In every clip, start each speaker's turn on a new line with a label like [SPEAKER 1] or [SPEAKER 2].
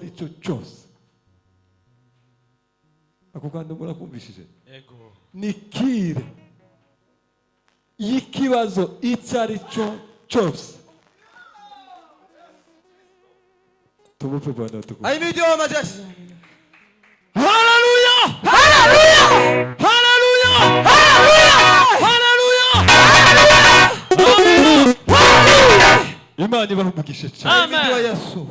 [SPEAKER 1] ari cyo cyose. Ako kandi murakumvishije? Yego. Nikire y'ikibazo icyo ari cyo cyose. Tumupe Bwana tukufu.
[SPEAKER 2] Ahimidiwe majeshi.
[SPEAKER 1] Hallelujah! Hallelujah! Hallelujah! Hallelujah! Hallelujah! Imani bamugishe cyane.
[SPEAKER 2] Ahimidiwe Yesu.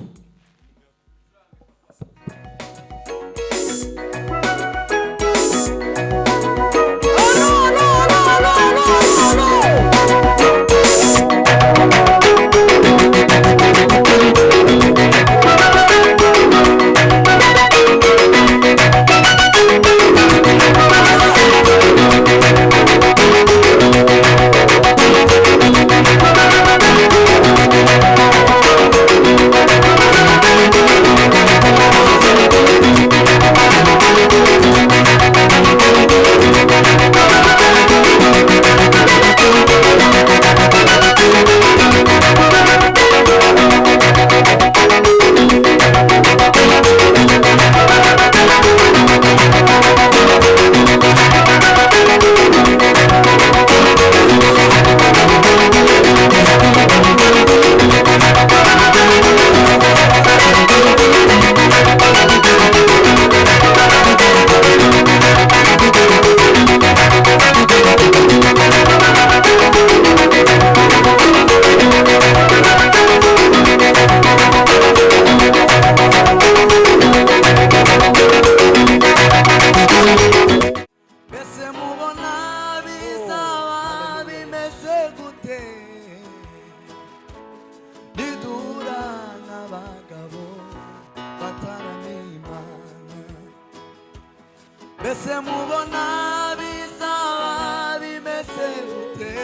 [SPEAKER 2] Bese mubona bizaba bimeze gute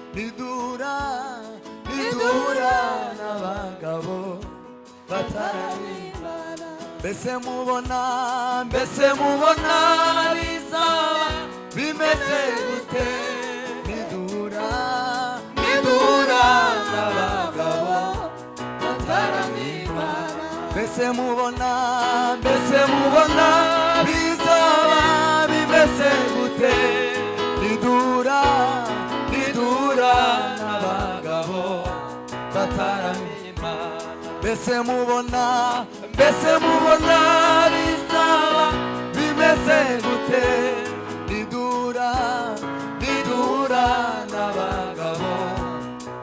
[SPEAKER 2] nidura n'abagabo bataramimana. Bese mubona bizaba bimeze gute nidura n'abagabo bataramimana. Bese mubona bizaba bimeze gute nidura n'abagabo bataramimana. Bese mubona bizaba bimeze gute nidura n'abagabo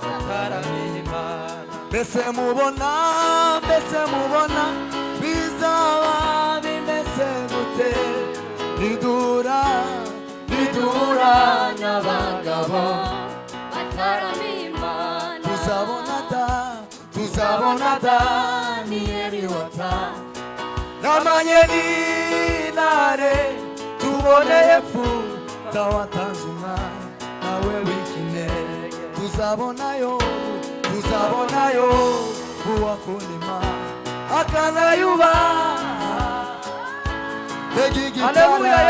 [SPEAKER 2] bataramimana. Bese mubona bizaba bimeze gute nidura n'abagabo bataramimana. Tuzabona Daniyeli wata n'amanyeri nare tubone Yefuta watanze umwana nawe w'ikinege. Tuzabonayo uwakunda Imana akanayubaha. Haleluya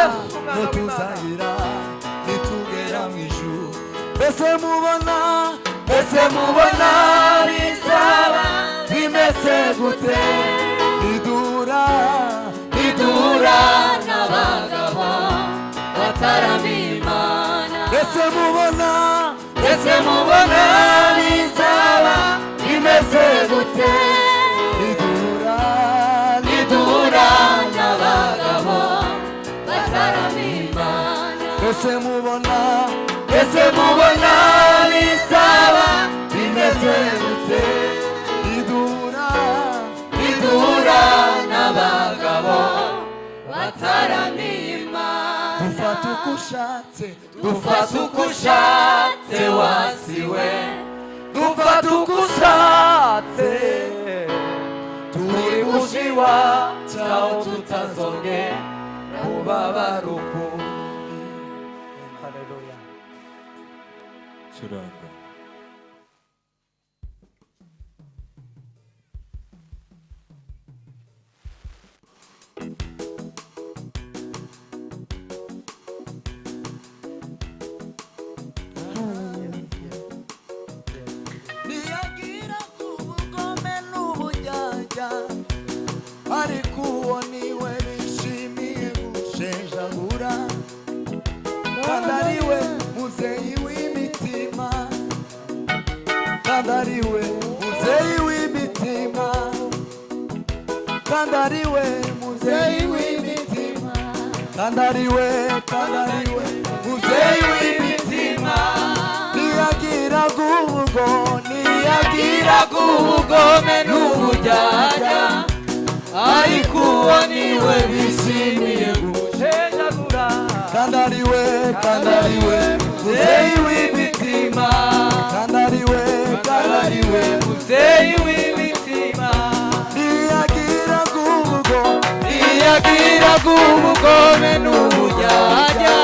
[SPEAKER 2] tuzahira nitugera mu ijuru. Bese mubona bizaba bimeze gute nidura n'abagabo bataramimana. Bese mubona bizaba bimeze gute nidura n'abagabo bataramimana. Bese mubona bizaba bimeze gute nidura n'abagabo bataramimana. Dufata uko ushatse wasiwe, dufata uko ushatse turi kujiwa cyaho tutazongera kubabara ukundi. Haleluya.
[SPEAKER 1] Churanga.
[SPEAKER 2] we muzeyi w'imitima kandi ari we muzeyi w'imitima kandi ari we muzeyi w'imitima ntiyagiraga ubugome n'uburyarya ariko uwo niwe bishimiye gushenjagura kandi ari we muzeyi w'imitima kandi ari we muzeyi w'imitima ntiyagiraga ubugome n'uburyarya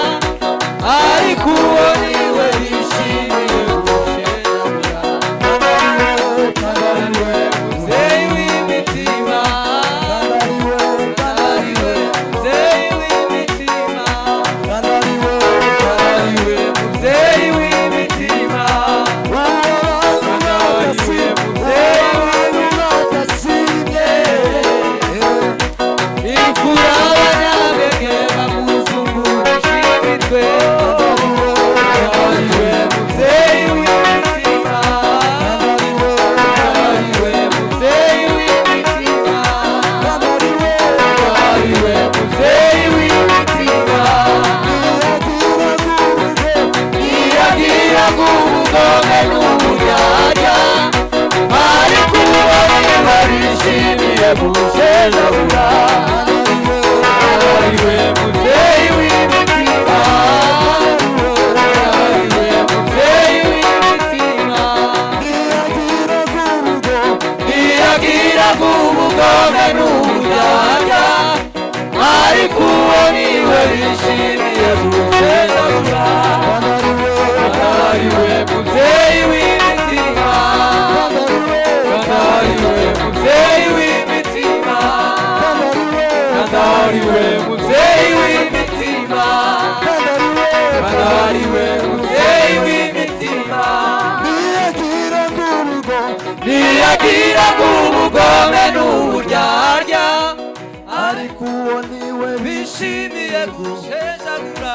[SPEAKER 2] ariko uwo niwe bishimiye gushenjagura kandi ari we muzeyi w'imitima ntiyagiraga ubugome n'uburyarya ariko uwo niwe bishimiye gushenjagura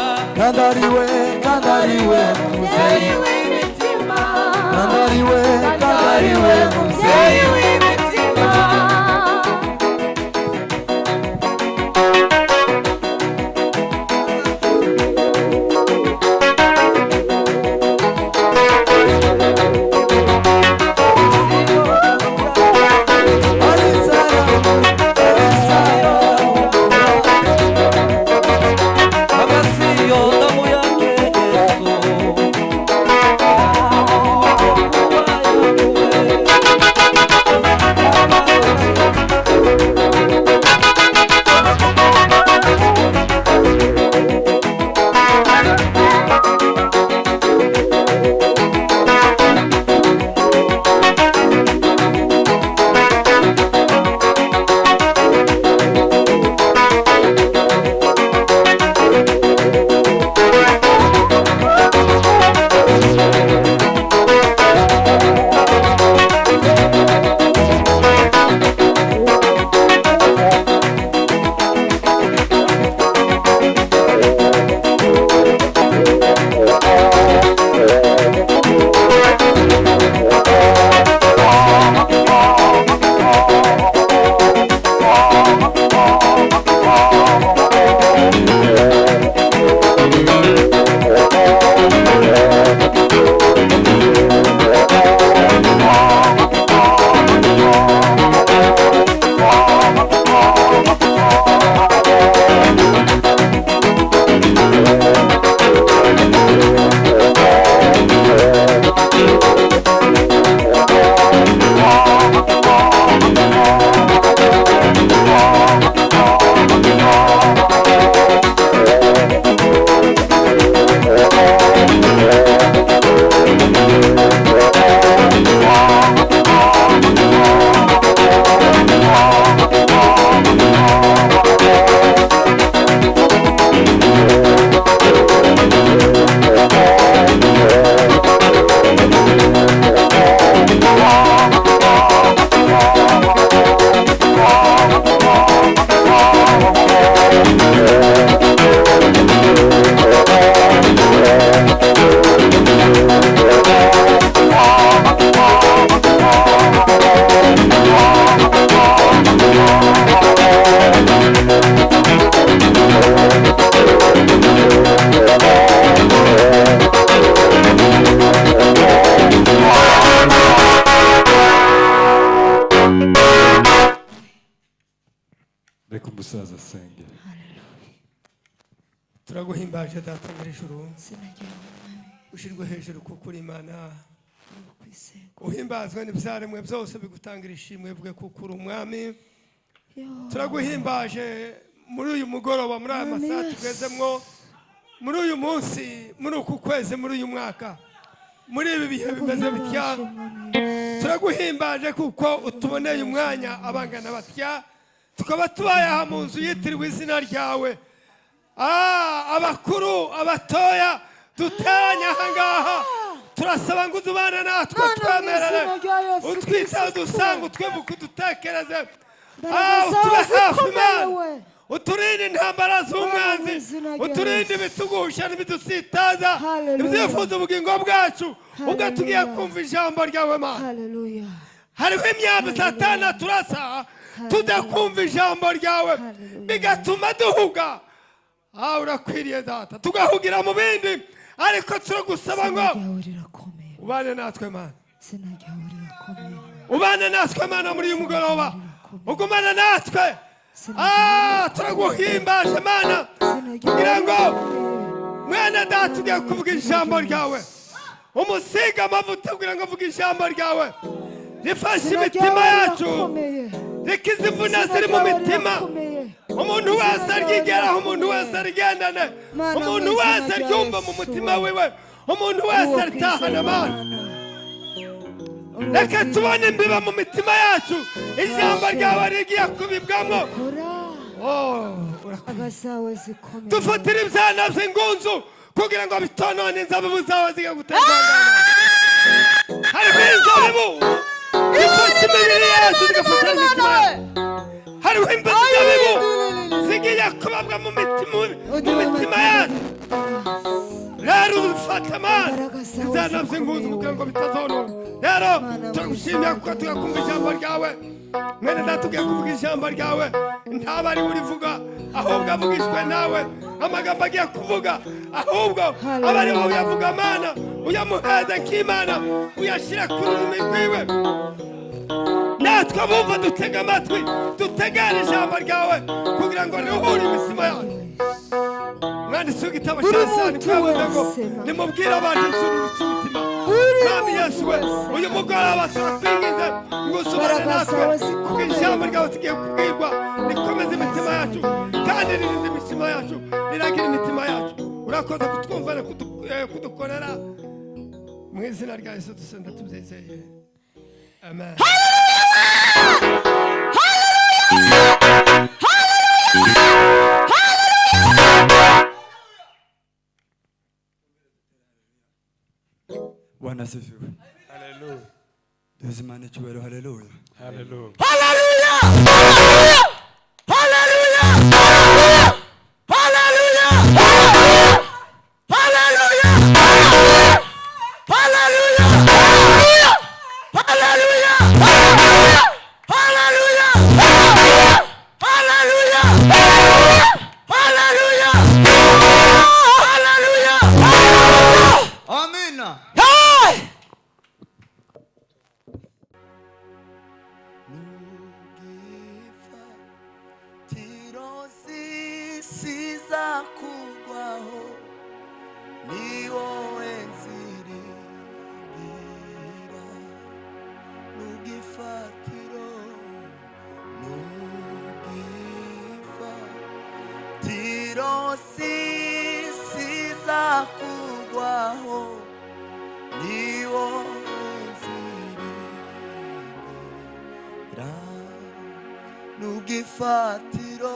[SPEAKER 2] kandi ari we muzeyi w'imitima kandi ari we muzeyi w'imitima
[SPEAKER 1] reka umusaza asenge.
[SPEAKER 2] turaguhimbaje data mw'ijuru ushirwe hejuru kuko uri Imana uhimbazwe n'ibyaremwe byose bigutangira ishimwe bwe kuko uri umwami turaguhimbaje muri uyu mugoroba muri aya masaha tugezemwo muri uyu munsi muri uku kwezi muri uyu mwaka muri ibi bihe bimeze bitya turaguhimbaje kuko utuboneye umwanya abangana batya tukaba tubaye aha mu nzu yitiriwe izina ryawe abakuru abatoya duteranye aha ngaha turasaba ngo uzubane natwe twemerere utwitaho dusanga utwibuke udutekereze utube hafi Imana uturinde intambara z'umwanzi uturinde ibitugusha n'ibidusitaza ibyifuza ubugingo bwacu ubwo tugiye kumva ijambo ryawe Mana hariho imyambi Satani turasa tudakumva ijambo ryawe bigatuma duhuga urakwiriye data tugahugira mu bindi ariko turagusaba ngo ubane natwe Mana ubane natwe Mana muri uyu mugoroba ugumana natwe turaguhimbaje Mana kugira ngo mwana data ugiye kuvuga ijambo ryawe umusiga amavuta kugira ngo avuge ijambo ryawe rifashe imitima yacu rikiza imvune ziri mu mitima umuntu wese aryigeraho umuntu wese arigendane umuntu wese aryumva mu mutima wiwe umuntu wese aritahana Mana reka tubone imbiba mu mitima yacu ijambo ryawe rigiye kubibwamo dufatire ibyana by'ingunzu kugira ngo bitonone inzabibu zawe zigiye gutegurana hariho inzabibu ifashe imibiri yacu zigafata imitima hariho inzabibu zigiye kubabwa mu mitima yacu rero ufata Mana ibyana by'ingunzu kugira ngo bitazonona rero turagushimira kuko tugakumva ijambo ryawe mwene data tugiye kuvuga ijambo ryawe ntaba ari urivuga ahubwo avugishwe nawe amagambo agiye kuvuga ahubwo aba ari wowe uyavuga Mana uyamuheza nk'Imana uyashyira ku rurimi rwiwe natwe abumva dutega amatwi dutegane ijambo ryawe kugira ngo riruhure imitima yacu mwanditsi w'igitabo cya Sani twavuze ngo nimubwire abantu insururutse imitima mwami Yesu we uyu mugoroba turakwinginze ngo usubane natwe kuko ijambo ryawe tugiye kubwirwa rikomeza imitima yacu kandi ririnda imitima yacu riragira imitima yacu urakoze kutwumva no kudukorera mu izina rya Yesu dusenda tubyizeye amen.
[SPEAKER 3] Bwana asifiwe. Haleluya. Duzimane cyubahiro haleluya.
[SPEAKER 1] Haleluya.
[SPEAKER 3] Haleluya. Haleluya. Haleluya. Haleluya. Haleluya. Haleluya. Haleluya. Haleluya. Haleluya. Haleluya. Amina.
[SPEAKER 4] Nugifatiro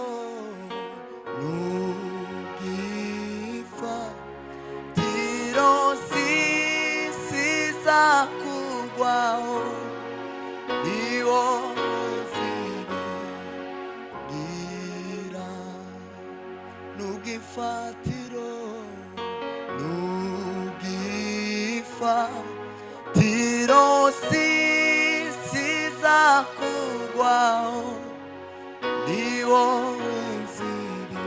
[SPEAKER 4] nugifatiro siza kugwaho niwo nzirigira nugifatiro nugifatiro siza kugwaho niwo nzirigira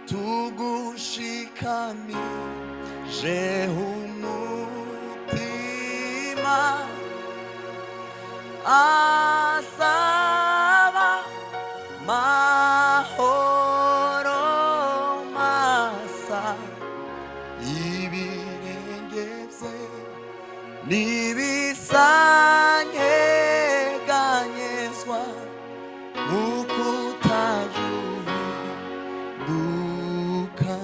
[SPEAKER 4] tugushikamije umutima nibisanyeganyezwa ukutajuguka.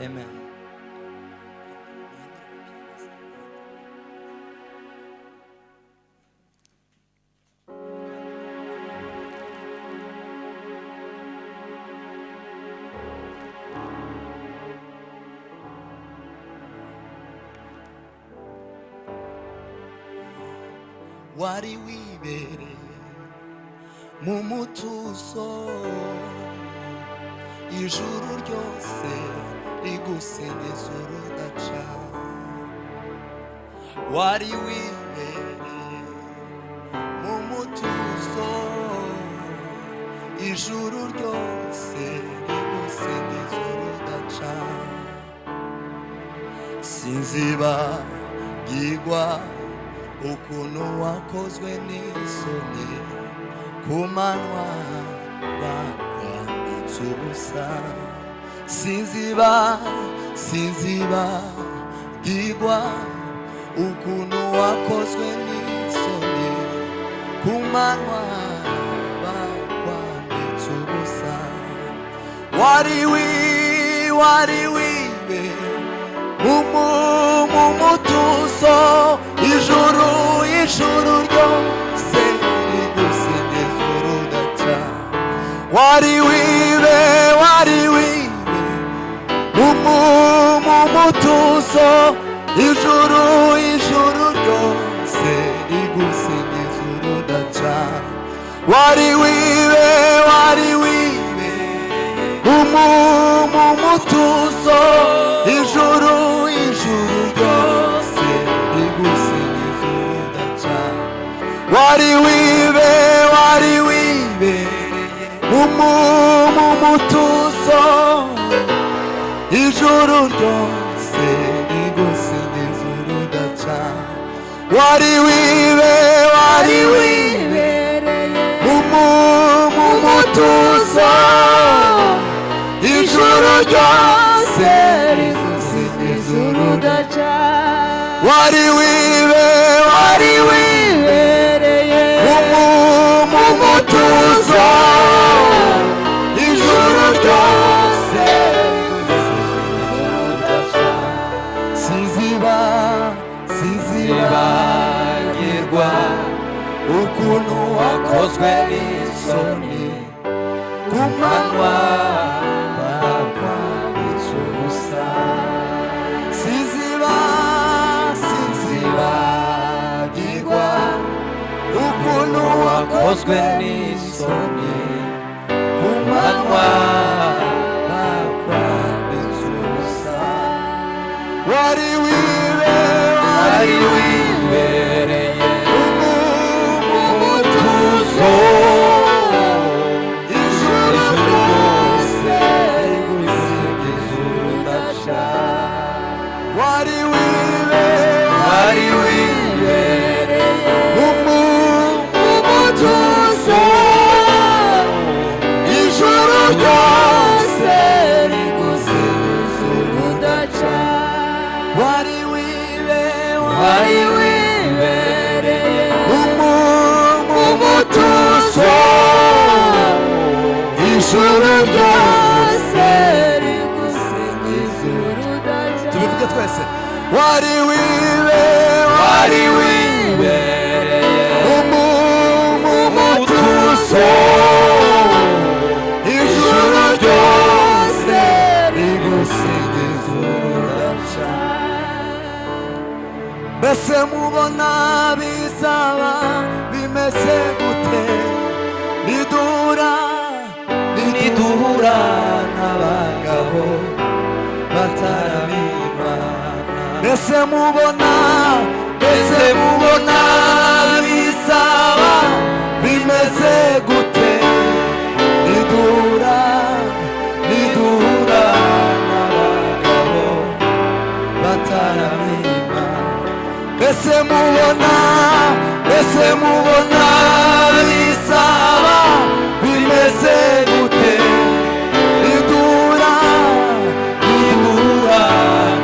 [SPEAKER 4] Amen. wari wibereye mu mutuzo, ijuru ryose rigusingiza urudaca. Wari wibereye mu mutuzo, ijuru ryose rigusingiza urudaca. Sinzibagirwa ukuntu wakozwe n'isoni ku manywa bakwambitse ubusa. Sinzibagirwa ukuntu wakozwe n'isoni ku manywa bakwambitse ubusa. Wari wibe mu mutuzo, ijuru ryose rigusingiza urudaca. Wari wibe mu mutuzo, ijuru ryose rigusingiza urudaca. Wari wibe mu mutuzo, ijuru ryose rigusingiza urudaca. Wari wibe mu mutuzo, ijuru ryose rigusingiza urudaca. Wari wibe mu mutuzo, ijuru ryose rigusingiza urudaca. Wari wibe mu mutuzo, ijuru ryose rigusingiza urudaca. Sinzibagirwa ukuntu wakozwe n'isoni ku manywa bakwambitse ubusa. Sinzibagirwa ukuntu wakozwe n'isoni ku manywa bakwambitse ubusa. Wari wibereye mu mutuzo, ijuru ryose rigusingiza urudaca. Wari wibereye mu mutuzo, ijuru ryose rigusingiza urudaca. Wari wibereye mu mutuzo, ijuru ryose rigusingiza urudaca. Tubivuge twese. Wari wibereye mu mutuzo, ijuru ryose rigusingiza urudaca. Mbese mubona bizaba bimeze gute niduhura n'abagabo bataramima? Mbese mubona bizaba bimeze gute niduhura n'abagabo bataramima? Mbese mubona bizaba bimeze gute niduhura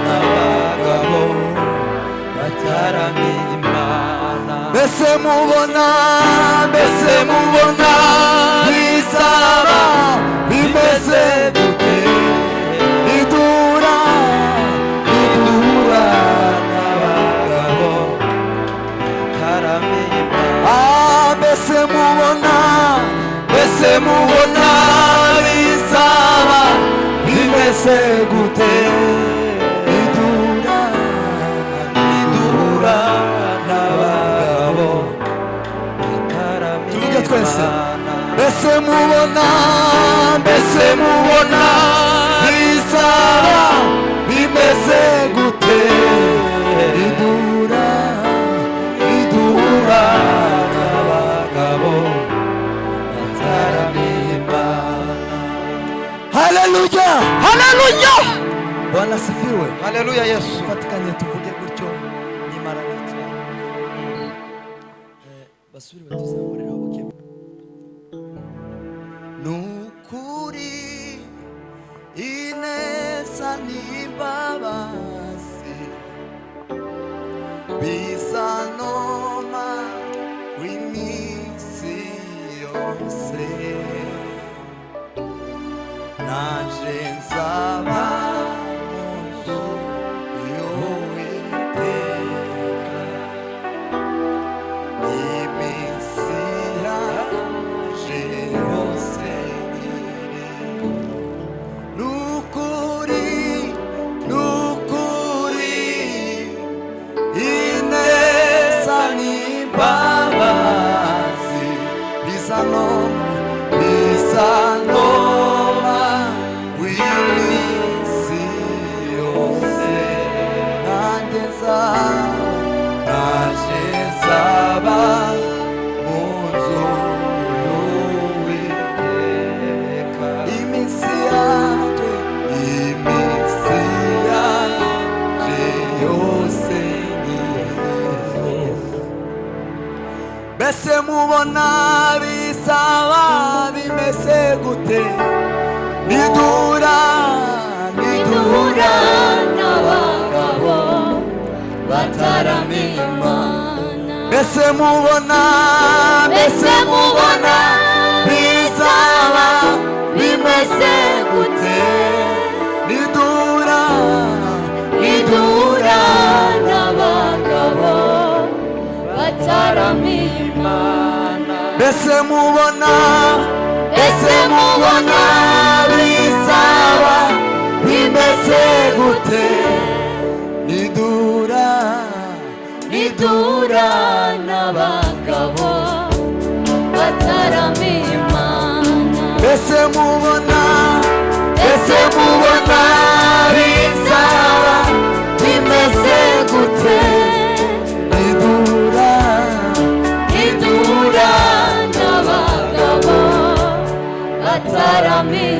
[SPEAKER 4] n'abagabo mubona bizaba bimeze gute idura n'abagabo
[SPEAKER 5] taramimba
[SPEAKER 4] mbese mubona bizaba bimeze gute idura n'abagabo tuvuge twese mbese mubona bizaba bimeze gute idura n'abagabo haleluya haleluya Bwana sifiwe
[SPEAKER 5] haleluya Yesu
[SPEAKER 4] fatikanye tuvuge gutyo nimara n'icyo basubire batuzamurira ubukeme nukuri ineza n'imbabazi bizanoma w'iminsi yose naje nzaba mu nzu y'Uwiteka iminsi yaje yose nukuri ineza n'imbabazi bizanoma w'iminsi yose naje nzaba mu nzu y'Uwiteka iminsi yaje yose mbese mubona bizaba bimeze gute nidura
[SPEAKER 6] n'abagabo bataramira Imana
[SPEAKER 4] mbese mubona bizaba bimeze gute nidura
[SPEAKER 6] n'abagabo bataramira Imana
[SPEAKER 4] mbese mubona bizaba bimeze gute nidura
[SPEAKER 6] n'abagabo bataramira Imana
[SPEAKER 4] mbese mubona bizaba bimeze gute nidura
[SPEAKER 6] n'abagabo bataramira